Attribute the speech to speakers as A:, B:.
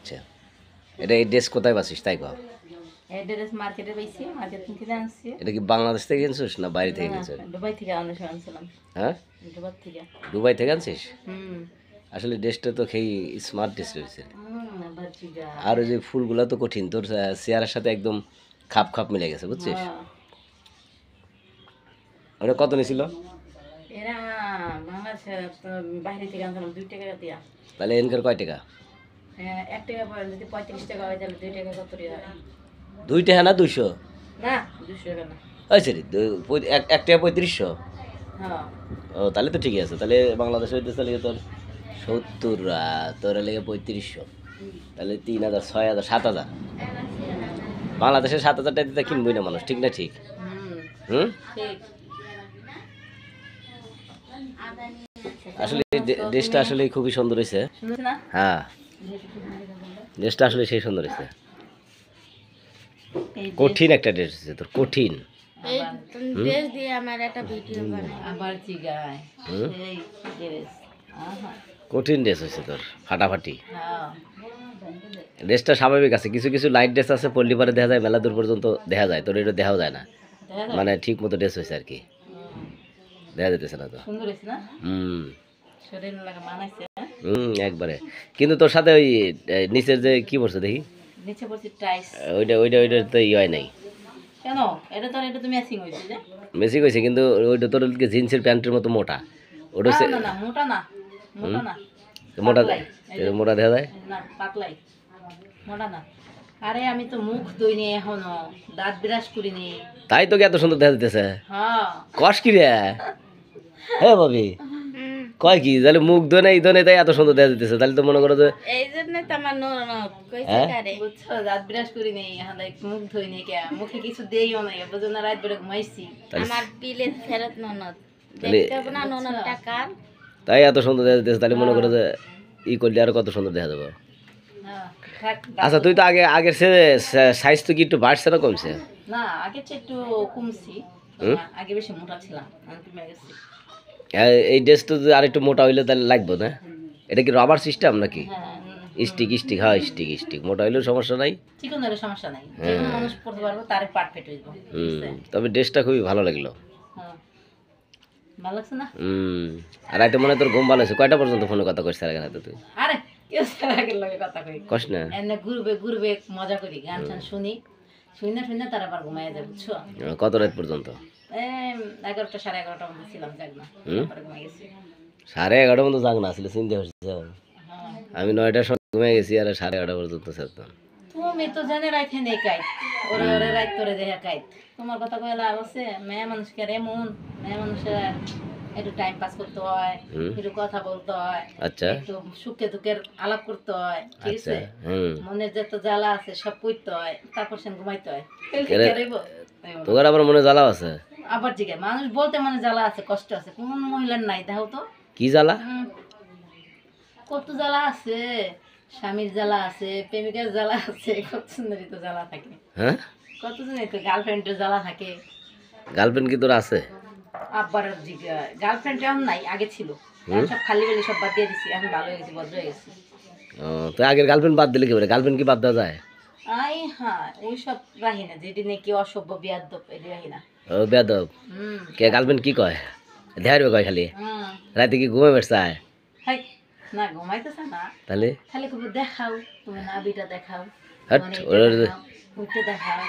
A: আচ্ছা, এটা এই ড্রেস কোথায় পাচ্ছিস তাই কও?
B: এই ড্রেস মার্কেটে পাইছি, মার্কেট থেকে আনছি।
A: এটা কি বাংলাদেশ থেকে কিনছিস না বাইরে থেকে
B: না,
A: কিনছিস?
B: দুবাই থেকে আনছিলাম।
A: হ্যাঁ,
B: দুবাই থেকে।
A: দুবাই থেকে আনছিস?
B: হুম।
A: আসলে ড্রেসটা তো খেই স্মার্ট ড্রেস রয়েছে।
B: বাচ্চিগা।
A: আর ওই যে ফুলগুলো তো কঠিন, তোর চেয়ারের সাথে একদম খাপ খাপ মিলে গেছে, বুঝছিস?
B: হ্যাঁ।
A: ওটা কত নিয়েছিল?
B: এরা বাংলাদেশে তো বাইরে থেকে আনছিলাম 2 টাকা দিয়া।
A: তাহলে এনকার কয় টাকা?
B: 1 টাকা পড়ে যদি 35 টাকা হয় তাহলে 2 টাকা কত রিয়া?
A: 2 টাকা না 200?
B: না, 200 টাকা না।
A: ওই সরি, 1 টাকা 3500।
B: হ্যাঁ।
A: ও তাহলে তো ঠিকই আছে, তাহলে বাংলাদেশে হইতে তাহলে তোর 70, তোর লেগে 3500, তাহলে 3000, 6000, 7000। বাংলাদেশে 7000 টাকা দিতে কিনবই না মানুষ, ঠিক না ঠিক?
B: হুম।
A: হুম,
B: ঠিক।
A: আসলে ড্রেসটা আসলে খুবই সুন্দর হয়েছে।
B: শুনছ না?
A: হ্যাঁ, ড্রেসটা আসলে সেই সুন্দর হয়েছে।
B: এই
A: কঠিন একটা ড্রেস হয়েছে তোর, কঠিন।
C: এই ড্রেস দিয়ে আমার একটা ভিডিও বানাই।
B: আবার চিগায়।
A: হুম,
B: এই ড্রেস। আহা।
A: কঠিন ড্রেস হয়েছে তোর, ফাটাফাটি।
B: হ্যাঁ।
A: ড্রেসটা স্বাভাবিক আছে, কিছু কিছু লাইট ড্রেস আছে পল্লি পারে দেখা যায়, মেলা দূর পর্যন্ত দেখা যায়, তোর এটা দেখাও যায় না,
B: দেখা যায়?
A: মানে ঠিক মতো ড্রেস হয়েছে আর কি, দেখা যেতেছে না তো।
B: সুন্দর হয়েছে না?
A: হুম
B: শরীর লাগা মানাইছে।
A: একবারে। কিন্তু তোর সাথে ওই নিচের যে কি পড়ছে দেখি,
B: নিচে পড়ছে টাইস।
A: ওইটা ওইটা ওইটা তো ই হয় নাই,
B: কেন? এটা তো ম্যাচিং হয়েছে যে।
A: বেশি কইছে, কিন্তু ওইটা তোর জিন্সের প্যান্টের মতো মোটা, ওটা
B: না না না, মোটা না। মোটা না।
A: মোটা,
B: পাতলাই। এই যে,
A: মোটা দেখা যায়।
B: না, পাতলাই। মোটা না। আরে আমি তো মুখ ধুইনি এখনো, দাঁত ব্রাশ করিনি।
A: তাই তোকে এত সুন্দর দেখা যেতেছে।
B: হ্যাঁ।
A: কষ কি রে? হ্যাঁ ভাবি, কয় কি তাহলে মুখ ধোনে এই ধোনে তাই এত সুন্দর দেখা যেতেছে, তাহলে তো মনে করো যে
C: এই জন্য তো আমার ননদ কইছে
A: হ্যাঁ?
C: কারে
B: বুঝছো, দাঁত ব্রাশ করিনি, এখন দেখ মুখ ধুইনি কে, মুখে কিছু দেইও নাই, বুঝো না, রাত বেড়ে ঘুমাইছি।
C: আমার বিলের ফেরত ননদ
A: তাহলে
C: দেখতে হবে না ননদ টাকার।
A: তাই এত সুন্দর দেখা যেতেছে, তাহলে মনে করো যে ই করলে আরো কত সুন্দর দেখা যাবে।
B: হ্যাঁ, থাক,
A: আচ্ছা, তুই তো আগের সে সাইজ তো কি একটু বাড়ছে না কমছে?
B: না, আগে চেয়ে একটু কমছি।
A: হুম?
B: আগে বেশি মোটা ছিলাম, এখন কমে গেছি।
A: এই ড্রেস তো আর একটু মোটা হইলে তাহলে লাগবে না? এটা কি রাবার সিস্টেম নাকি?
B: হ্যাঁ,
A: স্টিক স্টিক, হ্যাঁ স্টিক স্টিক, মোটা হইলেও সমস্যা নাই।
B: চিকন হলে সমস্যা নাই, যে কোনো মানুষ পড়তে পারবো, তারে পারফেক্ট হইব।
A: তবে ড্রেসটা খুবই ভালো লাগলো।
B: হ্যাঁ, ভালো লাগছে না?
A: আর রাতে মনে হয় তোর ঘুম ভালো হয়েছে, কয়টা পর্যন্ত ফোনে কথা কইছিস আর রাতে তুই?
B: আরে কেউ আগের লগে কথা কই,
A: কস না?
B: এমনি ঘুরবে ঘুরবে মজা করি, গান টান শুনি, শুনে তার আবার ঘুমাইয়া যায়, বুঝছো?
A: কত রাত পর্যন্ত?
B: 11টা 11:30 মধ্যে ছিলাম, যাক না, তারপরে ঘুমাই গেছি।
A: 11:30 মতো জাগ না আসলে, চিন্তা হচ্ছে।
B: হ্যাঁ,
A: আমি 9টার সময় ঘুমিয়ে গেছি, আর 11:30 পর্যন্ত থাকতাম।
B: তুমি তো জানে রাইতে নেই কাইত, ওরে ওরে রাইত করে দেখা কাইত, তোমার কথা কয়ে লাভ আছে? মেয়ে মানুষকে আর এমন, মেয়ে মানুষের একটু টাইম পাস করতে হয়, একটু কথা বলতে হয়,
A: আচ্ছা
B: একটু সুখে দুঃখের আলাপ করতে হয়, ঠিক
A: আচ্ছা।
B: আছে? মনের যত জ্বালা আছে সব কইতে হয়, তারপর সে ঘুমাইতে হয়।
A: তোর আবার মনে জ্বালাও আছে?
B: আবার জিজ্ঞাসা, মানুষ বলতে মনে জ্বালা আছে, কষ্ট আছে, কোন মহিলার নাই দেখো তো?
A: কি জ্বালা?
B: কত জ্বালা আছে, স্বামীর জ্বালা আছে, প্রেমিকার জ্বালা আছে, কত সুন্দরী তো জ্বালা থাকে।
A: হ্যাঁ,
B: কত সুন্দরী তো গার্লফ্রেন্ডের জ্বালা থাকে।
A: গার্লফ্রেন্ড কি তোর আছে?
B: আব্বার গার্লফ্রেন্ড এখন নাই, আগে ছিল, এখন সব খালি বেলি সব বাদ দিয়ে দিছি, এখন ভালো হয়ে গেছি, ভদ্র হয়ে গেছি।
A: তো আগের গার্লফ্রেন্ড বাদ দিলে কি করে? গার্লফ্রেন্ড কি বাদ দেওয়া যায়?
B: হ্যাঁ, ওই সব রাহি না, যেটি নাকি অসভ্য বিয়াদব, এটি রাহি না।
A: ও বেদব। কে গার্লফ্রেন্ড কি কয়? ধ্যারবে কয় খালি? রাতে কি ঘুমে বেড়ছায়?
B: হাই, না ঘুমাইতেছে না,
A: তাহলে
B: খালি খুব দেখাও, তুমি নাবিটা দেখাও,
A: হাট,
B: মানে
A: ওরা
B: উঠে দেখাও।